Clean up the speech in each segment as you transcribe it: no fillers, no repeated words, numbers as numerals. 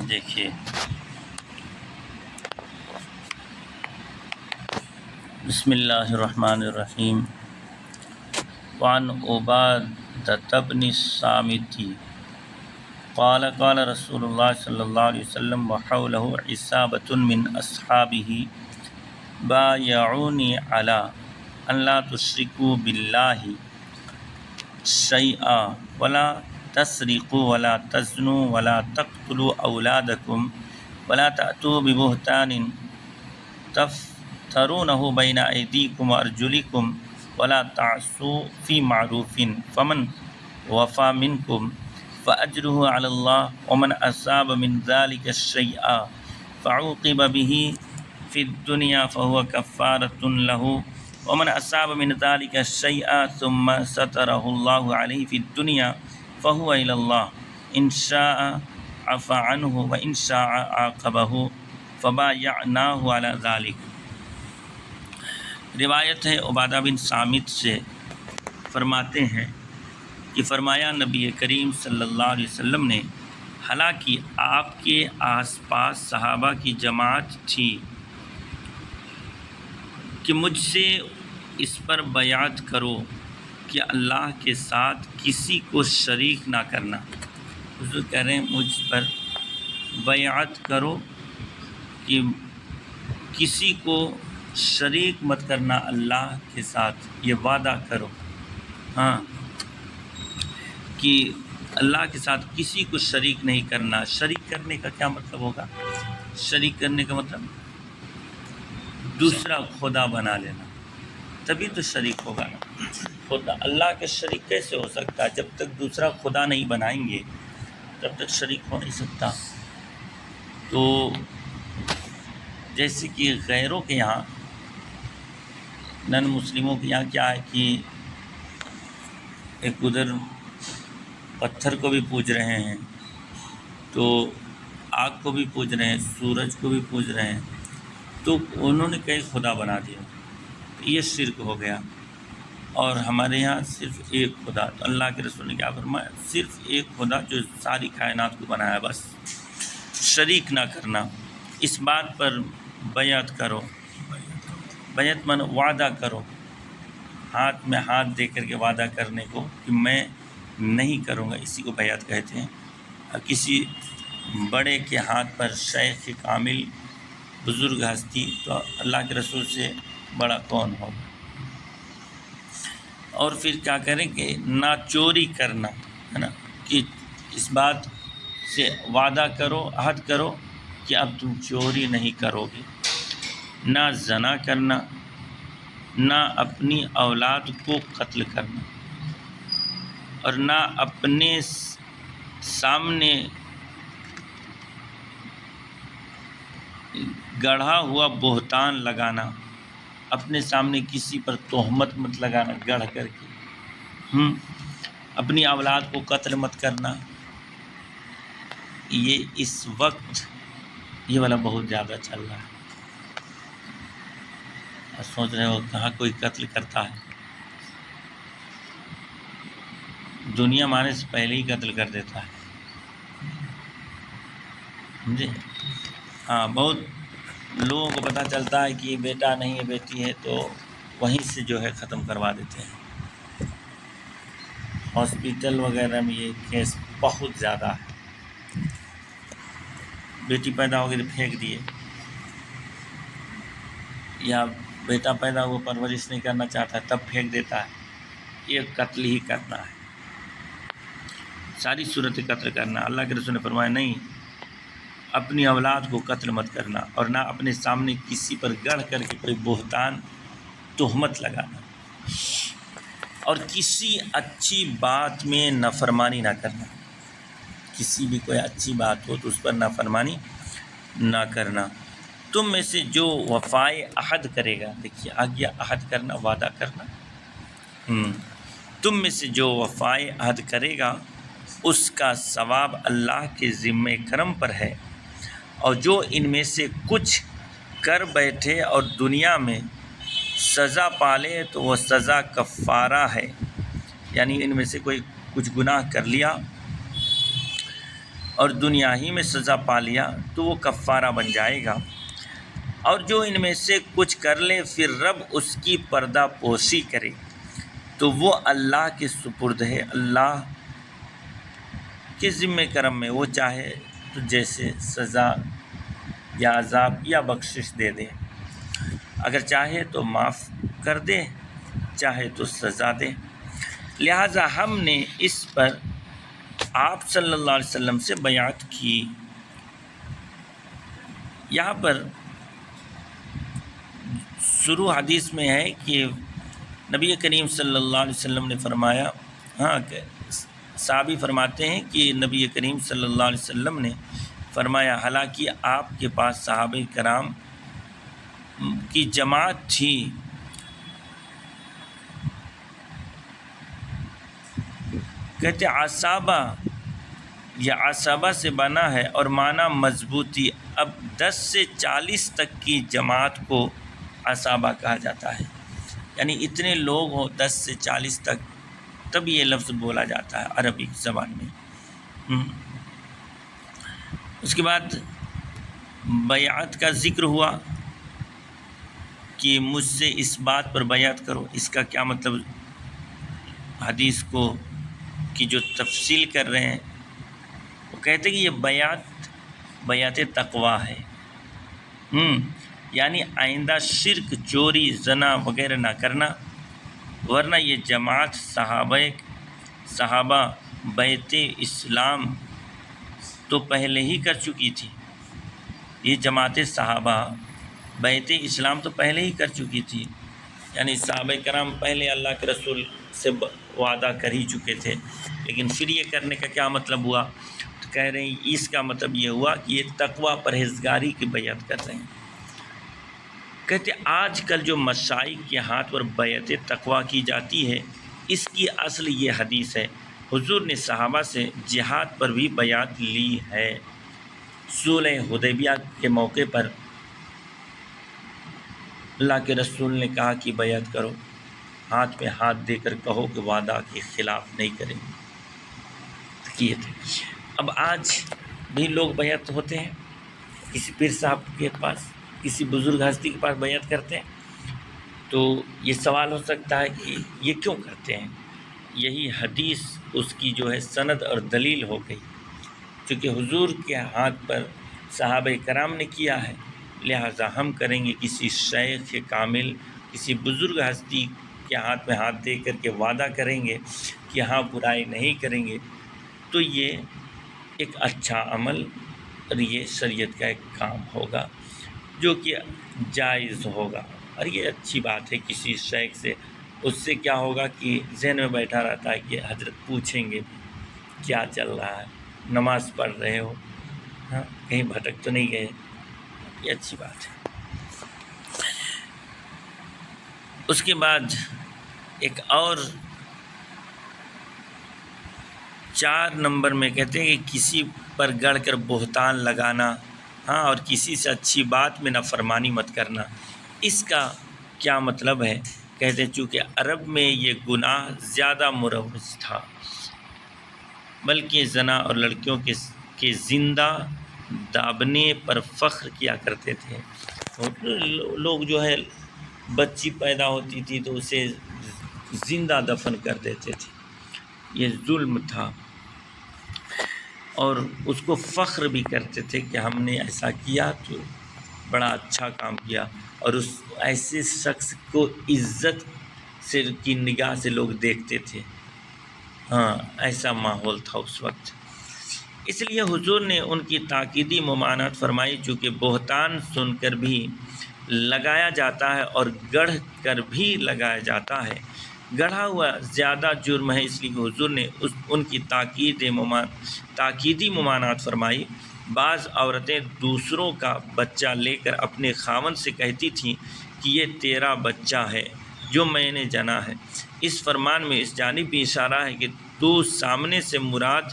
دیکھیے بسم اللہ الرحمن الرحیم وعن عبادۃ بن الصامت قال قال رسول اللہ صلی اللہ علیہ وسلم وحولہ عصابۃ من اصحابہ بایعونی علی ان لا تشرکوا باللہ شیئا ولا تسرقوا ولا تزنوا ولا تقتلوا اولادکم ولا تأتوا ببہتان تفترونہ بین ایدیکم وارجلکم ولا تعصوا فی معروف فمن وفی منکم فأجرہ علی اللہ ومن اصاب من ذلک شیئا فعوقب به فی الدنیا فہو کفارۃ لہ ومن اصاب من ذلک شیئا ثم سترہ اللہ علیہ فی الدنیا فہو الی اللہ ان شاء عفا عنہ وان شاء عاقبہ فبایعناہ علی ذلک۔ روایت ہے عبادہ بن صامت سے، فرماتے ہیں کہ فرمایا نبی کریم صلی اللہ علیہ وسلم نے، حالانکہ آپ کے آس پاس صحابہ کی جماعت تھی کہ مجھ سے اس پر بیعت کرو کہ اللہ کے ساتھ کسی کو شریک نہ کرنا۔ حضور کہہ رہے ہیں مجھ پر بیعت کرو کہ کسی کو شریک مت کرنا اللہ کے ساتھ، یہ وعدہ کرو کہ اللہ کے ساتھ کسی کو شریک نہیں کرنا۔ شریک کرنے کا کیا مطلب ہوگا؟ شریک کرنے کا مطلب دوسرا خدا بنا لینا، تبھی تو شریک ہوگا نا۔ خدا اللہ کے شریک کیسے ہو سکتا ہے؟ جب تک دوسرا خدا نہیں بنائیں گے تب تک شریک ہو نہیں سکتا۔ تو جیسے کہ غیروں کے یہاں، نن مسلموں کے یہاں کیا ہے کہ ایک ادھر پتھر کو بھی پوج رہے ہیں، تو آگ کو بھی پوج رہے ہیں، سورج کو بھی پوج رہے ہیں، تو انہوں نے کئی خدا بنا دیا، یہ شرک ہو گیا۔ اور ہمارے یہاں صرف ایک خدا، تو اللہ کے رسول نے کیا فرمایا؟ صرف ایک خدا جو ساری کائنات کو بنایا، بس شریک نہ کرنا۔ اس بات پر بیعت کرو، بیعت من وعدہ کرو، ہاتھ میں ہاتھ دے کر کے وعدہ کرنے کو کہ میں نہیں کروں گا، اسی کو بیعت کہتے ہیں۔ کسی بڑے کے ہاتھ پر، شیخ کامل بزرگ ہستی، تو اللہ کے رسول سے بڑا کون ہوگا؟ اور پھر کیا کریں کہ نہ چوری کرنا، ہے نا، کہ اس بات سے وعدہ کرو، عہد کرو کہ اب تم چوری نہیں کرو گے، نہ زنا کرنا، نہ اپنی اولاد کو قتل کرنا، اور نہ اپنے سامنے گڑھا ہوا بہتان لگانا، اپنے سامنے کسی پر تہمت مت لگانا گڑھ کر کے، اپنی اولاد کو قتل مت کرنا۔ یہ اس وقت یہ والا بہت زیادہ چل رہا ہے۔ اور سوچ رہے ہو کہاں کوئی قتل کرتا ہے؟ دنیا مارنے سے پہلے ہی قتل کر دیتا ہے، سمجھے؟ ہاں، بہت لوگوں کو پتہ چلتا ہے کہ یہ بیٹا نہیں ہے، بیٹی ہے، تو وہیں سے جو ہے ختم کروا دیتے ہیں۔ ہاسپیٹل وغیرہ میں یہ کیس بہت زیادہ ہے۔ بیٹی پیدا ہو گئی تو پھینک دیے، یا بیٹا پیدا ہوا پرورش نہیں کرنا چاہتا تب پھینک دیتا ہے۔ یہ قتل ہی کرنا ہے، ساری صورت قتل کرنا۔ اللہ کے رسول نے فرمایا نہیں، اپنی اولاد کو قتل مت کرنا، اور نہ اپنے سامنے کسی پر گڑھ کر کے کوئی بہتان تہمت لگانا، اور کسی اچھی بات میں نافرمانی نہ کرنا۔ کسی بھی کوئی اچھی بات ہو تو اس پر نافرمانی نہ کرنا۔ تم میں سے جو وفائے عہد کرے گا، دیکھیے آ گیا عہد کرنا، وعدہ کرنا۔ تم میں سے جو وفائے عہد کرے گا اس کا ثواب اللہ کے ذمہ کرم پر ہے، اور جو ان میں سے کچھ کر بیٹھے اور دنیا میں سزا پالے تو وہ سزا کفارہ ہے، یعنی ان میں سے کوئی کچھ گناہ کر لیا اور دنیا ہی میں سزا پا لیا تو وہ کفارہ بن جائے گا، اور جو ان میں سے کچھ کر لے پھر رب اس کی پردہ پوشی کرے تو وہ اللہ کے سپرد ہے، اللہ کے ذمہ کرم میں، وہ چاہے تو جیسے سزا یا عذاب یا بخشش دے دے، اگر چاہے تو معاف کر دے، چاہے تو سزا دے۔ لہٰذا ہم نے اس پر آپ صلی اللہ علیہ وسلم سے بیعت کی۔ یہاں پر شروع حدیث میں ہے کہ نبی کریم صلی اللہ علیہ وسلم نے فرمایا، صحابی فرماتے ہیں کہ نبی کریم صلی اللہ علیہ وسلم نے فرمایا، حالانکہ آپ کے پاس صحابہ کرام کی جماعت تھی، کہتے عصابہ، یہ عصابہ سے بنا ہے اور معنی مضبوطی۔ اب 10 سے 40 تک کی جماعت کو عصابہ کہا جاتا ہے، یعنی اتنے لوگ ہوں 10 سے 40 تک، تب یہ لفظ بولا جاتا ہے عربی زبان میں۔ اس کے بعد بیعت کا ذکر ہوا کہ مجھ سے اس بات پر بیعت کرو، اس کا کیا مطلب؟ حدیث کو کی جو تفصیل کر رہے ہیں وہ کہتے ہیں کہ یہ بیعت تقویٰ ہے، یعنی آئندہ شرک، چوری، زنا وغیرہ نہ کرنا، ورنہ یہ جماعت صحابہ بیعت اسلام تو پہلے ہی کر چکی تھی، یہ جماعت صحابہ بیعت اسلام تو پہلے ہی کر چکی تھی، یعنی صحابہ کرام پہلے اللہ کے رسول سے وعدہ کر ہی چکے تھے، لیکن پھر یہ کرنے کا کیا مطلب ہوا؟ تو کہہ رہے ہیں اس کا مطلب یہ ہوا کہ یہ تقویٰ پرہیزگاری کی بیعت کر رہے ہیں۔ کہتے آج کل جو مشائخ کے ہاتھ پر بیعت تقویٰ کی جاتی ہے، اس کی اصل یہ حدیث ہے، حضور نے صحابہ سے جہاد پر بھی بیعت لی ہے۔ صلح حدیبیہ کے موقع پر اللہ کے رسول نے کہا کہ بیعت کرو، ہاتھ میں ہاتھ دے کر کہو کہ وعدہ کے خلاف نہیں کریں گے، کیے تھے۔ اب آج بھی لوگ بیعت ہوتے ہیں، کسی پیر صاحب کے پاس، کسی بزرگ ہستی کے پاس بیعت کرتے ہیں، تو یہ سوال ہو سکتا ہے کہ یہ کیوں کرتے ہیں؟ یہی حدیث اس کی جو ہے سند اور دلیل ہو گئی، کیونکہ حضور کے ہاتھ پر صحابہ کرام نے کیا ہے، لہٰذا ہم کریں گے کسی شیخ کامل، کسی بزرگ ہستی کے ہاتھ میں ہاتھ دے کر کے وعدہ کریں گے کہ ہاں برائی نہیں کریں گے، تو یہ ایک اچھا عمل اور یہ شریعت کا ایک کام ہوگا جو کہ جائز ہوگا، اور یہ اچھی بات ہے کسی شیخ سے۔ اس سے کیا ہوگا کہ ذہن میں بیٹھا رہتا ہے کہ حضرت پوچھیں گے کیا چل رہا ہے، نماز پڑھ رہے ہو، ہاں کہیں بھٹک تو نہیں گئے، یہ اچھی بات ہے۔ اس کے بعد ایک اور 4 نمبر میں کہتے ہیں کہ کسی پر گڑھ کر بہتان لگانا، ہاں، اور کسی سے اچھی بات میں نافرمانی مت کرنا۔ اس کا کیا مطلب ہے؟ کہتے ہیں چونکہ عرب میں یہ گناہ زیادہ مروج تھا، بلکہ زنا اور لڑکیوں کے زندہ دابنے پر فخر کیا کرتے تھے۔ لوگ جو ہے بچی پیدا ہوتی تھی تو اسے زندہ دفن کر دیتے تھے، یہ ظلم تھا، اور اس کو فخر بھی کرتے تھے کہ ہم نے ایسا کیا تو بڑا اچھا کام کیا، اور اس ایسے شخص کو عزت سے کی نگاہ سے لوگ دیکھتے تھے، ہاں ایسا ماحول تھا اس وقت۔ اس لیے حضور نے ان کی تاکیدی ممانعت فرمائی، چونکہ بہتان سن کر بھی لگایا جاتا ہے اور گڑھ کر بھی لگایا جاتا ہے، گڑھا ہوا زیادہ جرم ہے، اس لیے حضور نے ان کی تاکیدی ممانعت فرمائی۔ بعض عورتیں دوسروں کا بچہ لے کر اپنے خاوند سے کہتی تھیں کہ یہ تیرا بچہ ہے جو میں نے جنا ہے۔ اس فرمان میں اس جانب بھی اشارہ ہے کہ تو سامنے سے مراد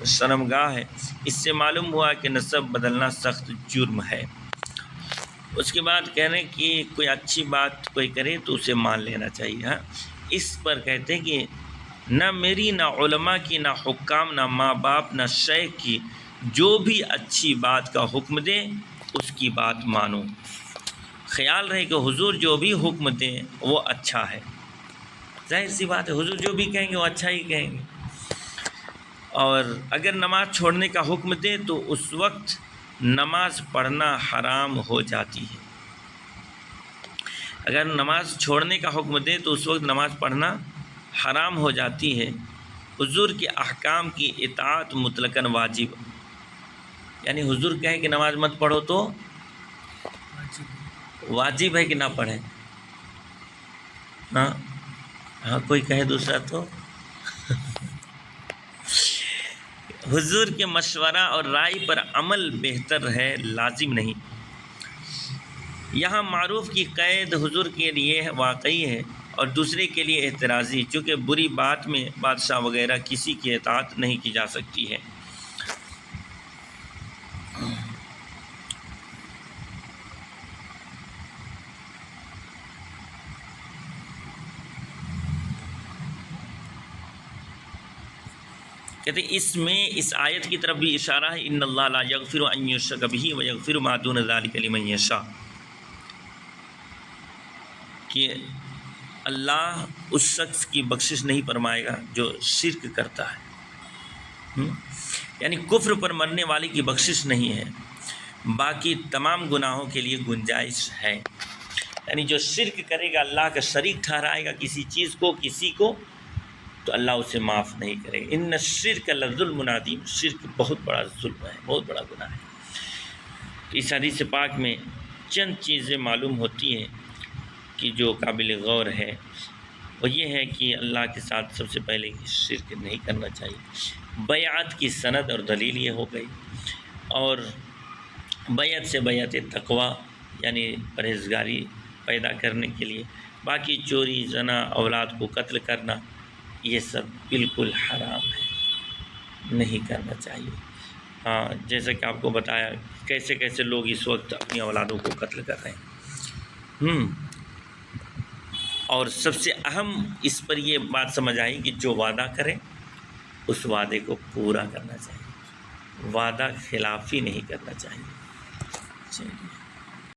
شرمگاہ ہے، اس سے معلوم ہوا کہ نسب بدلنا سخت جرم ہے۔ اس کے بعد کہہ رہے ہیں کہ کوئی اچھی بات کوئی کرے تو اسے مان لینا چاہیے، ہاں، اس پر کہتے ہیں کہ نہ میری، نہ علماء کی، نہ حکام، نہ ماں باپ، نہ شیخ کی، جو بھی اچھی بات کا حکم دے اس کی بات مانو۔ خیال رہے کہ حضور جو بھی حکم دیں وہ اچھا ہے، ظاہر سی بات ہے حضور جو بھی کہیں گے وہ اچھا ہی کہیں گے۔ اور اگر نماز چھوڑنے کا حکم دے تو اس وقت نماز پڑھنا حرام ہو جاتی ہے۔ اگر نماز چھوڑنے کا حکم دے تو اس وقت نماز پڑھنا حرام ہو جاتی ہے۔ حضور کے احکام کی اطاعت مطلقاً واجب، یعنی حضور کہیں کہ نماز مت پڑھو تو واجب ہے کہ نہ پڑھیں؟ ہاں کوئی کہے دوسرا تو حضور کے مشورہ اور رائے پر عمل بہتر ہے، لازم نہیں۔ یہاں معروف کی قید حضور کے لیے واقعی ہے اور دوسرے کے لیے اعتراضی، چونکہ بری بات میں بادشاہ وغیرہ کسی کی اطاعت نہیں کی جا سکتی ہے۔ کہتے ہیں اس میں اس آیت کی طرف بھی اشارہ ہے، ان اللہ لا یغفر ان یشرک بہ ویغفر ما دون ذلک لمن یشاء، کہ اللہ اس شخص کی بخشش نہیں فرمائے گا جو شرک کرتا ہے، یعنی کفر پر مرنے والے کی بخشش نہیں ہے، باقی تمام گناہوں کے لیے گنجائش ہے۔ یعنی جو شرک کرے گا، اللہ کا شریک ٹھہرائے گا کسی چیز کو، کسی کو، تو اللہ اسے معاف نہیں کرے گا۔ ان الشرک لظلم عظیم، شرک بہت بڑا ظلم ہے، بہت بڑا گناہ ہے۔ تو اس حدیث پاک میں چند چیزیں معلوم ہوتی ہیں کہ جو قابل غور ہے، وہ یہ ہے کہ اللہ کے ساتھ سب سے پہلے شرک نہیں کرنا چاہیے۔ بیعت کی سند اور دلیل یہ ہو گئی، اور بیعت سے بیعت تقوی یعنی پرہیزگاری پیدا کرنے کے لیے، باقی چوری، زنا، اولاد کو قتل کرنا یہ سب بالکل حرام ہے، نہیں کرنا چاہیے۔ ہاں جیسا کہ آپ کو بتایا کیسے کیسے لوگ اس وقت اپنی اولادوں کو قتل کر رہے ہیں۔ اور سب سے اہم اس پر یہ بات سمجھ آئی کہ جو وعدہ کرے اس وعدے کو پورا کرنا چاہیے، وعدہ خلافی نہیں کرنا چاہیے۔ چلیے